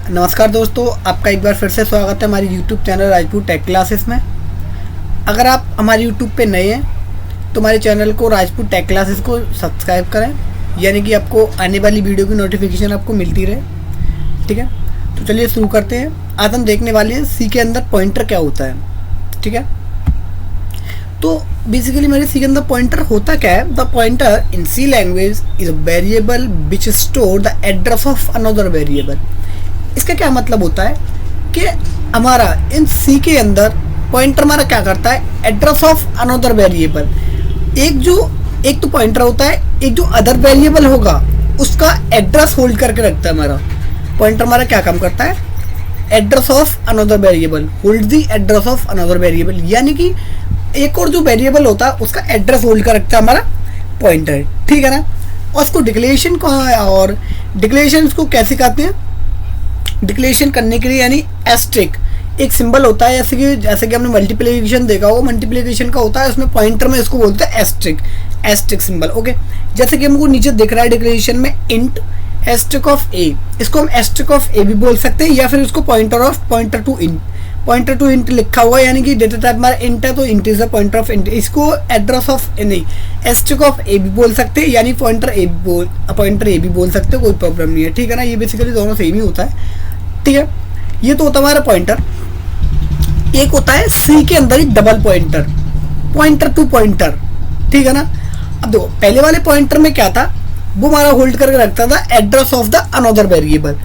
नमस्कार दोस्तों, आपका एक बार फिर से स्वागत है हमारी YouTube channel Rajput tech classes में। अगर आप हमारे YouTube पे नए हैं तो हमारे चैनल को राजपूत टेक क्लासेस को सब्सक्राइब करें, यानी कि आपको आने वाली वीडियो की नोटिफिकेशन आपको मिलती रहे। ठीक है, तो चलिए शुरू करते हैं। आज हम देखने वाले हैं सी के अंदर पॉइंटर क्या होता है। ठीक है, तो बेसिकली मेरे सी के अंदर पॉइंटर होता क्या है। The pointer in C language is a variable which store the address of another variable. इसका क्या मतलब होता है कि हमारा इन सी के अंदर पॉइंटर हमारा क्या करता है, एड्रेस ऑफ अनदर वेरिएबल। एक तो पॉइंटर होता है, एक जो अदर वेरिएबल होगा उसका एड्रेस होल्ड करके रखता है। हमारा पॉइंटर हमारा क्या काम करता है, address of another variable, hold the address of another variable, यानी कि एक और जो वेरिएबल होता है उसका एड्रेस होल्ड कर रखता है हमारा पॉइंटर। ठीक है ना। और उसको डिक्लेरेशन को, और डिक्लेरेशन इसको कैसे कहते हैं, डिक्लेरेशन करने के लिए यानी एस्ट्रिक एक सिंबल होता है। जैसे कि हमने मल्टीप्लिकेशन देखा होगा, मल्टीप्लिकेशन का होता है उसमें पॉइंटर में इसको बोलते हैं एस्ट्रिक सिंबल। ओके, जैसे कि हमको नीचे दिख रहा है डिक्लेरेशन में इंट एस्ट्रिक ऑफ ए, इसको हम एस्ट्रिक ऑफ ए भी बोल सकते हैं, या फिर इसको पॉइंटर टू इंट लिखा हुआ है, यानी कि डेटा टाइप हमारा इंट है तो int is the pointer of int. इसको एड्रेस ऑफ नहीं, एस्ट्रिक ऑफ ए भी बोल सकते हैं, यानी पॉइंटर ए भी बोल सकते हैं, कोई प्रॉब्लम नहीं है। ठीक है ना, ये बेसिकली दोनों सेम ही होता है। ठीक है, ये तो होता है हमारा पॉइंटर। एक होता है सी के अंदर ही डबल पॉइंटर टू पॉइंटर। ठीक है ना। अब देखो, पहले वाले पॉइंटर में क्या था, वो हमारा होल्ड करके रखता था address of the another variable.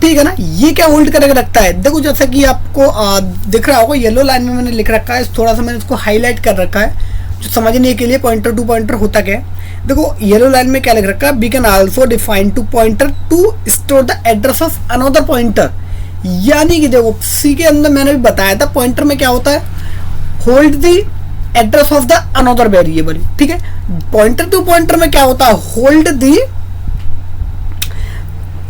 ठीक है ना। ये क्या होल्ड करके रखता है, देखो जैसा कि आपको दिख रहा होगा, येलो लाइन में मैंने लिख रखा है, थोड़ा सा मैंने इसको हाईलाइट कर रखा है जो समझने के लिए पॉइंटर टू पॉइंटर होता क्या है। देखो येलो लाइन में क्या लिख रखा है, we can also define to pointer to store the address of another pointer. यानी कि देखो सी के अंदर मैंने भी बताया था पॉइंटर में क्या होता है, hold the address of the another variable. ठीक है, पॉइंटर टू पॉइंटर में क्या होता है, होल्ड द,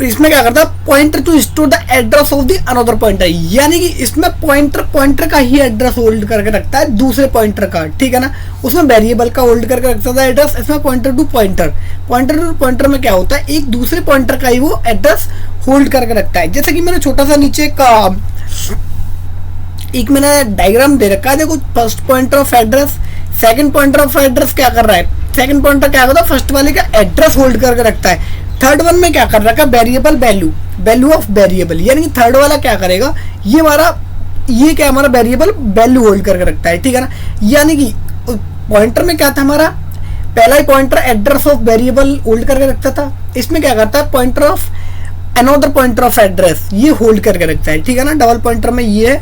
इसमें क्या करता है, pointer to store the address of the another pointer, यानी कि इसमें पॉइंटर का ही एड्रेस होल्ड करके रखता है दूसरे पॉइंटर का। ठीक है ना, उसमें वेरिएबल का होल्ड करके रखता था एड्रेस, इसमें पॉइंटर टू पॉइंटर में क्या होता है, एक दूसरे पॉइंटर का ही वो एड्रेस होल्ड करके रखता है। जैसे कि मैंने छोटा सा नीचे का एक मैंने डायग्राम दे रखा है। देखो first pointer of address, second pointer of address क्या कर रहा है, सेकंड पॉइंटर क्या करता है, फर्स्ट वाले का एड्रेस होल्ड करके रखता है। थर्ड वन में क्या कर रखा है, वेरिएबल वैल्यू ऑफ वेरिएबल, यानी कि थर्ड वाला क्या करेगा, ये क्या हमारा वेरिएबल वैल्यू होल्ड करके रखता है। ठीक है ना, यानी कि पॉइंटर में क्या था, हमारा पहला ही pointer address of variable hold करके रखता था, इसमें क्या करता है, pointer of another pointer of address ये होल्ड करके रखता है। ठीक है ना, डबल पॉइंटर में ये है।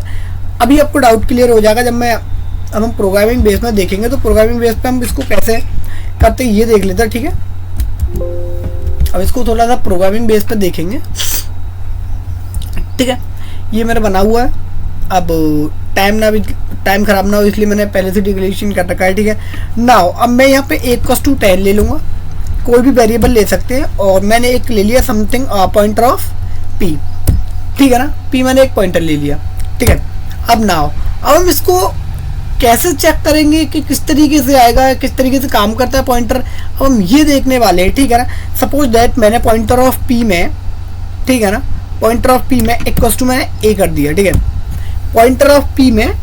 अभी आपको डाउट क्लियर हो जाएगा जब हम प्रोग्रामिंग बेस में देखेंगे, तो प्रोग्रामिंग बेस पे हम इसको कैसे करते हैं ये देख लेते हैं। ठीक है, अब इसको थोड़ा सा प्रोग्रामिंग बेस पे देखेंगे। ठीक है, ये मेरा बना हुआ है। अब टाइम खराब ना हो इसलिए मैंने पहले से डिक्लेरेशन कर रखा है। ठीक है, नाउ अब मैं यहाँ पे 1:10 ले लूँगा, कोई भी वेरिएबल ले सकते हैं, और मैंने एक ले लिया समथिंग पॉइंटर ऑफ पी। ठीक है ना, पी मैंने एक पॉइंटर ले लिया। ठीक है, अब हम इसको कैसे चेक करेंगे कि किस तरीके से आएगा, किस तरीके से काम करता है पॉइंटर, अब हम ये देखने वाले हैं। ठीक है ना, सपोज दैट मैंने पॉइंटर ऑफ पी में, ठीक है ना, पॉइंटर ऑफ पी में इक्वल्स टू मैंने ए कर दिया। ठीक है, पॉइंटर ऑफ पी में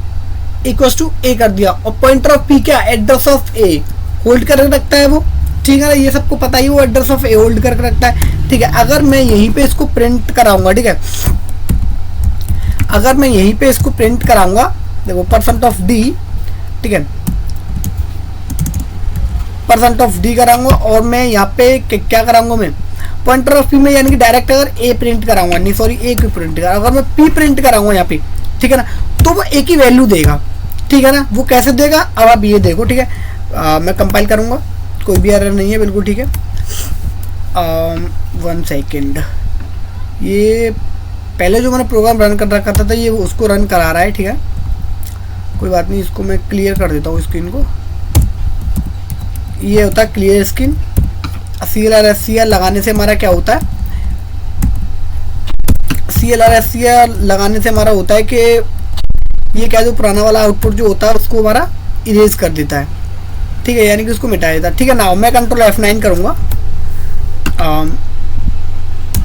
इक्वल्स टू ए कर दिया, और पॉइंटर ऑफ पी क्या, एड्रेस ऑफ ए होल्ड करके रखता है वो। ठीक है ना, ये सबको पता ही, वो एड्रेस ऑफ ए होल्ड करके रखता है। ठीक है, अगर मैं यहीं पे इसको प्रिंट कराऊंगा, ठीक है, अगर मैं यहीं पे इसको प्रिंट कराऊंगा, देखो परसेंट ऑफ डी, ठीक है, परसेंट ऑफ डी कराऊंगा, और मैं यहाँ पे क्या कराऊंगा, मैं पॉइंटर ऑफ पी में, यानी कि डायरेक्ट अगर ए प्रिंट कराऊंगा, नहीं सॉरी ए की प्रिंट करा, अगर मैं पी प्रिंट कराऊंगा यहाँ पे, ठीक है ना, तो वो ए की वैल्यू देगा। ठीक है ना, वो कैसे देगा, अब आप ये देखो। ठीक है, मैं कंपाइल करूंगा, कोई भी एरर नहीं है, बिल्कुल ठीक है। 1 सेकेंड, ये पहले जो मैंने प्रोग्राम रन कर रखा था ये उसको रन करा रहा है। ठीक है, कोई बात नहीं, इसको मैं क्लियर कर देता हूँ स्क्रीन को। ये होता है क्लियर स्क्रीन। CLR लगाने से हमारा क्या होता है, CLR लगाने से हमारा होता है कि ये क्या, जो पुराना वाला आउटपुट जो होता है उसको हमारा इरेज कर देता है। ठीक है, यानी कि उसको मिटा देता है। ठीक है, नाउ मैं कंट्रोल F9 करूँगा,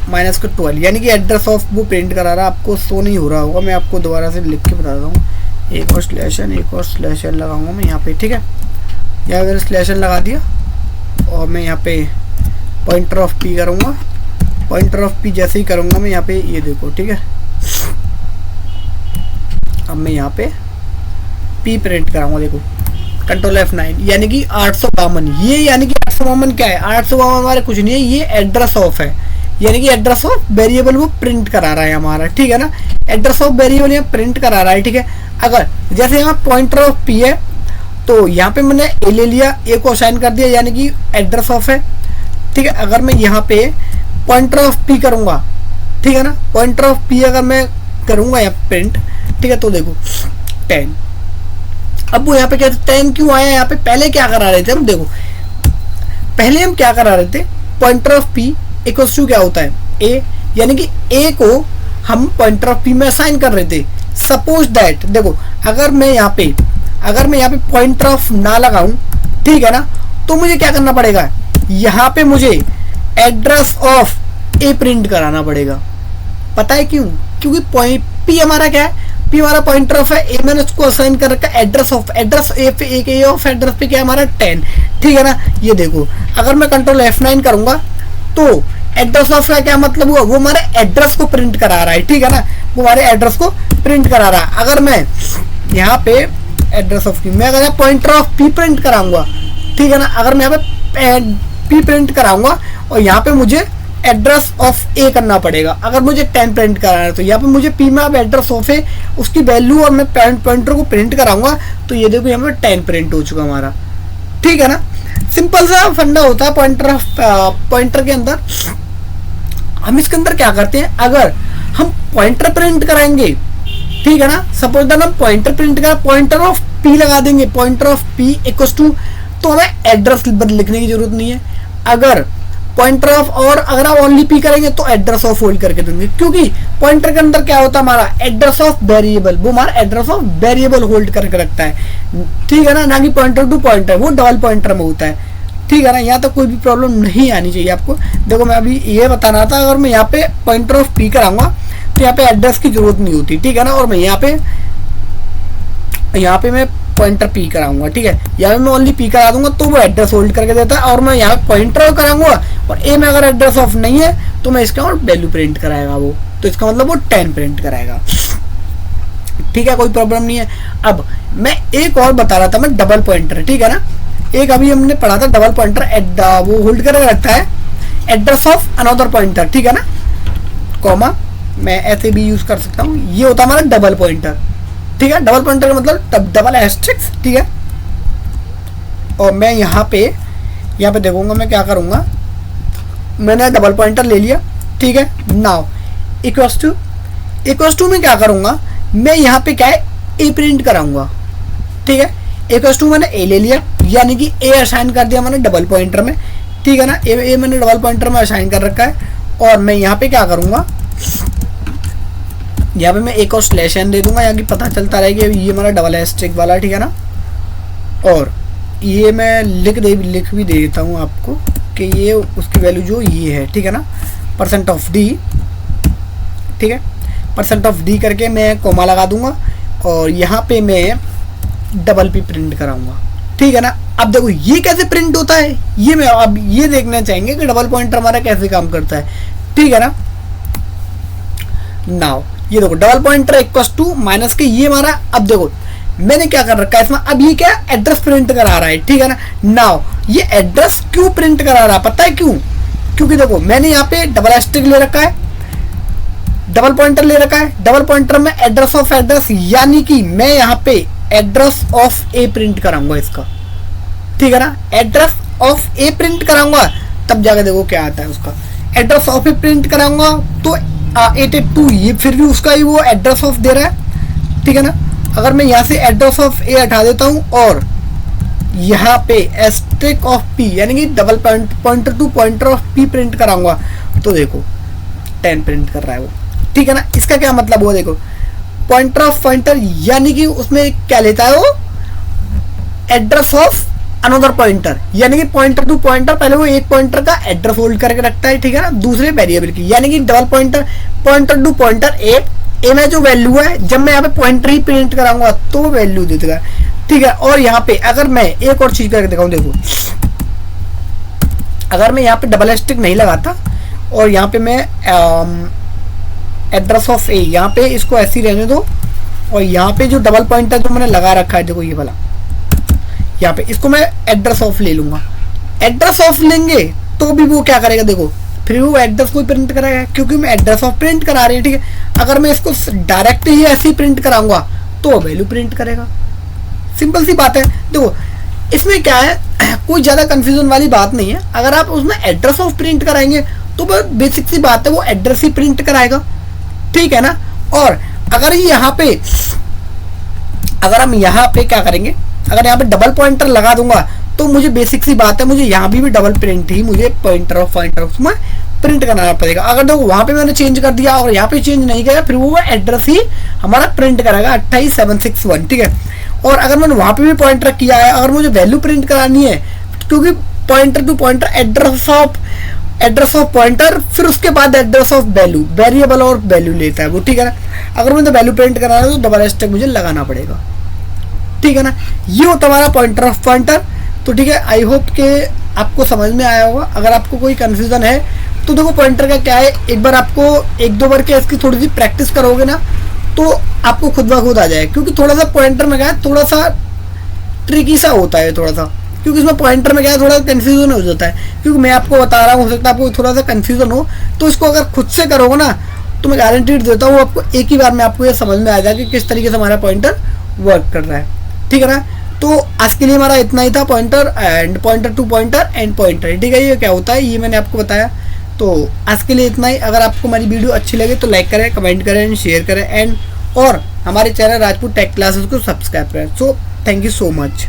माइनस का 12 यानी कि एड्रेस ऑफ वो प्रिंट करा रहा है, आपको शो नहीं हो रहा होगा। मैं आपको दोबारा से लिख के बताता हूँ। एक और स्लैशन लगाऊंगा मैं यहाँ पे, ठीक है। यहाँ मैंने स्लैशन लगा दिया और मैं यहाँ पे पॉइंटर ऑफ पी करूँगा। पॉइंटर ऑफ पी जैसे ही करूँगा मैं यहाँ पे, ये देखो, ठीक है। अब मैं यहाँ पे पी प्रिंट कराऊंगा, देखो कंट्रोल F9 यानी कि 852। ये यानी कि 852 क्या है? 852 हमारे कुछ नहीं है, ये एड्रेस ऑफ है, यानी कि एड्रेस ऑफ वेरिएबल वो प्रिंट करा रहा है हमारा, ठीक है ना। एड्रेस ऑफ वेरिएबल यहाँ प्रिंट करा रहा है, ठीक है। अगर जैसे यहाँ पॉइंटर ऑफ पी है तो यहाँ पे मैंने ए ले लिया, ए को असाइन कर दिया यानी कि एड्रेस ऑफ है, ठीक है। अगर मैं यहाँ पे पॉइंटर ऑफ पी करूँगा, ठीक है ना, पॉइंटर ऑफ पी अगर मैं करूँगा यहाँ प्रिंट, ठीक है, तो देखो 10। अब वो यहाँ पे कहते 10 क्यों आया यहाँ पे? पहले क्या करा रहे थे हम, देखो पहले हम क्या करा रहे थे, pointer of P equals to क्या होता है? ए, यानी कि ए को हम पॉइंटर ऑफ पी में असाइन कर रहे थे। सपोज दैट, देखो अगर मैं यहाँ पे पॉइंटर ऑफ ना लगाऊं, ठीक है ना, तो मुझे क्या करना पड़ेगा? यहाँ पे मुझे एड्रेस ऑफ ए प्रिंट कराना पड़ेगा। पता है क्यों? क्योंकि पी हमारा क्या है? पी हमारा पॉइंटर ऑफ है, ए मैंने उसको असाइन कर रखा है एड्रेस ऑफ, एड्रेस ए पे, ए ऑफ एड्रेस पे क्या है हमारा 10, ठीक है ना। ये देखो अगर मैं कंट्रोल F9 करूंगा तो एड्रेस ऑफ का क्या मतलब हुआ? वो हमारे एड्रेस को प्रिंट करा रहा है, ठीक है ना, वो हमारे एड्रेस को प्रिंट करा रहा है। अगर मैं यहाँ पे एड्रेस ऑफ की, मैं अगर पॉइंटर ऑफ पी प्रिंट कराऊंगा, ठीक है ना, अगर मैं यहाँ पे पी प्रिंट कराऊंगा और यहाँ पे मुझे एड्रेस ऑफ ए करना पड़ेगा। अगर मुझे 10 प्रिंट कराना है तो यहाँ पे मुझे पी में अब एड्रेस ऑफ है उसकी वैल्यू और मैं पॉइंटर को प्रिंट कराऊंगा तो ये देखो यहाँ पे 10 प्रिंट हो चुका हमारा, ठीक है ना। सिंपल सा फंडा होता है पॉइंटर के अंदर। हम इसके अंदर क्या करते हैं, अगर हम पॉइंटर प्रिंट कराएंगे, ठीक है ना, सपोज दैट हम पॉइंटर प्रिंट करें, पॉइंटर ऑफ पी लगा देंगे, pointer of P equals to, तो हमें एड्रेस लिखने की जरूरत नहीं है। अगर पॉइंटर ऑफ, और अगर आप ओनली पी करेंगे तो एड्रेस ऑफ होल्ड करके देंगे, क्योंकि पॉइंटर के अंदर क्या होता है हमारा एड्रेस ऑफ वेरिएबल, वो हमारा एड्रेस ऑफ वेरिएबल होल्ड करके रखता है, ठीक है ना कि पॉइंटर टू पॉइंटर, वो डबल पॉइंटर में होता है, ठीक है ना। यहाँ तक कोई भी प्रॉब्लम नहीं आनी चाहिए आपको। देखो मैं अभी ये बताना था, अगर मैं यहाँ पे पॉइंटर ऑफ पी कराऊंगा तो यहाँ पे एड्रेस की जरूरत नहीं होती, ठीक है ना। और मैं यहाँ पे मैं पॉइंटर पी कराऊंगा, ठीक है, यहाँ मैं ओनली पी करा दूंगा तो वो एड्रेस होल्ड करके देता है। और मैं यहाँ पॉइंटर कराऊंगा और ए में अगर एड्रेस ऑफ नहीं है तो मैं इसका और वैल्यू प्रिंट कराएगा वो, तो इसका मतलब वो 10 प्रिंट कराएगा, ठीक है, कोई प्रॉब्लम नहीं है। अब मैं एक और बता रहा था, मैं डबल पॉइंटर, ठीक है ना, एक अभी हमने पढ़ा था डबल पॉइंटर, वो होल्ड करके रखता है एड्रेस ऑफ अनदर पॉइंटर, ठीक है ना, कॉमा मैं ऐसे भी यूज कर सकता हूँ, ये होता है हमारा डबल पॉइंटर, ठीक है। डबल पॉइंटर का मतलब डबल एस्ट्रिक्स, ठीक है। और मैं यहाँ पे देखूंगा, मैं क्या करूंगा, मैंने डबल पॉइंटर ले लिया, ठीक है। नाउ इक्वल्स टू में क्या करूंगा, मैं यहाँ पे क्या है ए प्रिंट कराऊंगा, ठीक है। इक्वल्स टू मैंने ए ले लिया यानी कि ए असाइन कर दिया मैंने डबल पॉइंटर में, ठीक है ना, ए मैंने डबल पॉइंटर में असाइन कर रखा है। और मैं यहाँ पे क्या करूंगा, यहाँ पे मैं एक और स्लैश एन दे दूंगा, यहाँ की पता चलता रहेगा ये हमारा डबल एस्ट्रिक वाला, ठीक है ना। और ये मैं लिख भी देता हूँ आपको कि ये उसकी वैल्यू जो ये है, ठीक है ना, परसेंट ऑफ डी, ठीक है, परसेंट ऑफ डी करके मैं कोमा लगा दूंगा और यहाँ पे मैं डबल पी प्रिंट कराऊंगा, ठीक है ना। अब देखो ये कैसे प्रिंट होता है, ये मैं अब ये देखना चाहेंगे कि डबल पॉइंटर हमारा कैसे काम करता है, ठीक है ना। नाउ ये देखो double pointer equals to minus के, ये हमारा, अब देखो मैंने क्या कर रखा है इसमें, अब ये क्या एड्रेस प्रिंट करा रहा है, ठीक है ना। नाउ ये एड्रेस क्यों प्रिंट करा रहा है, पता है क्यों? क्योंकि देखो मैंने यहाँ पे डबल एस्ट्रिक ले रखा है, डबल पॉइंटर ले रखा है, डबल पॉइंटर में एड्रेस ऑफ एड्रेस, यानी कि मैं यहाँ पे एड्रेस ऑफ ए प्रिंट कराऊंगा इसका, ठीक है ना। एड्रेस ऑफ ए प्रिंट कराऊंगा तब जाके देखो क्या आता है उसका, एड्रेस ऑफ ए प्रिंट कराऊंगा तो 82, ये फिर भी उसका ही वो एड्रेस ऑफ दे रहा है, ठीक है ना। अगर मैं यहाँ से एड्रेस ऑफ ए हटा देता हूँ और यहाँ पे एस्ट्रिक ऑफ पी यानी कि double pointer to pointer of P print कराऊंगा तो देखो 10 प्रिंट कर रहा है वो, ठीक है ना। इसका क्या मतलब हुआ, देखो पॉइंटर ऑफ पॉइंटर यानी कि उसमें क्या लेता है वो, एड्रेस ऑफ अनदर पॉइंटर, यानी कि पॉइंटर टू पॉइंटर पहले वो एक पॉइंटर का एड्रेस होल्ड करके रखता है, ठीक है ना, दूसरे वेरिएबल की, यानी कि double pointer, pointer to pointer A में जो वैल्यू है, जब मैं यहाँ पे पॉइंटर ही प्रिंट कराऊंगा तो वो वैल्यू दे देगा, ठीक है। और यहाँ पे अगर मैं एक और चीज करके दिखाऊं, देखो अगर मैं यहाँ पे डबल एस्टिक नहीं लगाता और यहाँ पे मैं एड्रेस ऑफ ए, यहाँ पे इसको ऐसे ही रहने दो, और यहाँ पे जो डबल पॉइंटर जो मैंने लगा रखा है, देखो ये वाला, यहाँ पे इसको मैं एड्रेस ऑफ ले लूंगा। एड्रेस ऑफ लेंगे तो भी वो क्या करेगा, देखो फिर वो एड्रेस को प्रिंट कराएगा, क्योंकि मैं एड्रेस ऑफ प्रिंट करा रही है, ठीक है। अगर मैं इसको डायरेक्ट ही ऐसे ही प्रिंट कराऊंगा तो वैल्यू प्रिंट करेगा, सिंपल सी बात है। देखो इसमें क्या है, कोई ज्यादा कंफ्यूजन वाली बात नहीं है। अगर आप उसमें एड्रेस ऑफ प्रिंट कराएंगे तो बेसिक सी बात है, वो एड्रेस ही प्रिंट कराएगा, ठीक है ना। और अगर यहाँ पे, अगर हम यहाँ पे क्या करेंगे, अगर यहाँ पे डबल पॉइंटर लगा दूंगा तो मुझे बेसिक सी बात है, मुझे यहाँ भी डबल प्रिंट ही मुझे पॉइंटर ऑफ उसमें प्रिंट करना पड़ेगा। अगर देखो वहां पे मैंने चेंज कर दिया और यहाँ पे चेंज नहीं किया, फिर वो एड्रेस ही हमारा प्रिंट करेगा 28761, ठीक है। और अगर मैंने वहां पे भी पॉइंटर किया है, अगर मुझे वैल्यू प्रिंट करानी है, क्योंकि pointer to pointer address of pointer, फिर उसके बाद एड्रेस ऑफ वैल्यू, वेरिएबल और वैल्यू लेता है वो, ठीक है ना। अगर मुझे वैल्यू प्रिंट कराना है तो डबल एस्टेक मुझे लगाना पड़ेगा, ठीक है ना। ये होता हमारा पॉइंटर ऑफ पॉइंटर। तो ठीक है, आई होप के आपको समझ में आया होगा। अगर आपको कोई कंफ्यूजन है तो देखो पॉइंटर का क्या है, एक बार आपको एक दो बार के इसकी थोड़ी सी प्रैक्टिस करोगे ना तो आपको खुद ब खुद आ जाए, क्योंकि थोड़ा सा पॉइंटर में क्या है, थोड़ा सा ट्रिकी सा होता है थोड़ा सा, क्योंकि इसमें पॉइंटर में क्या है थोड़ा कंफ्यूजन हो जाता है, क्योंकि मैं आपको बता रहा हूँ, हो सकता है आपको थोड़ा सा कंफ्यूजन हो, तो इसको अगर खुद से करोगे ना तो मैं गारंटी देता हूँ आपको एक ही बार में आपको ये समझ में आ जाएगा कि किस तरीके से हमारा पॉइंटर वर्क कर रहा है, ठीक है ना। तो आज के लिए हमारा इतना ही था, pointer and pointer to pointer and pointer, ठीक है। ये क्या होता है ये मैंने आपको बताया। तो आज के लिए इतना ही। अगर आपको हमारी वीडियो अच्छी लगे तो लाइक करें, कमेंट करें, शेयर करें एंड और हमारे चैनल राजपूत टेक क्लासेस को सब्सक्राइब करें। So thank you so much.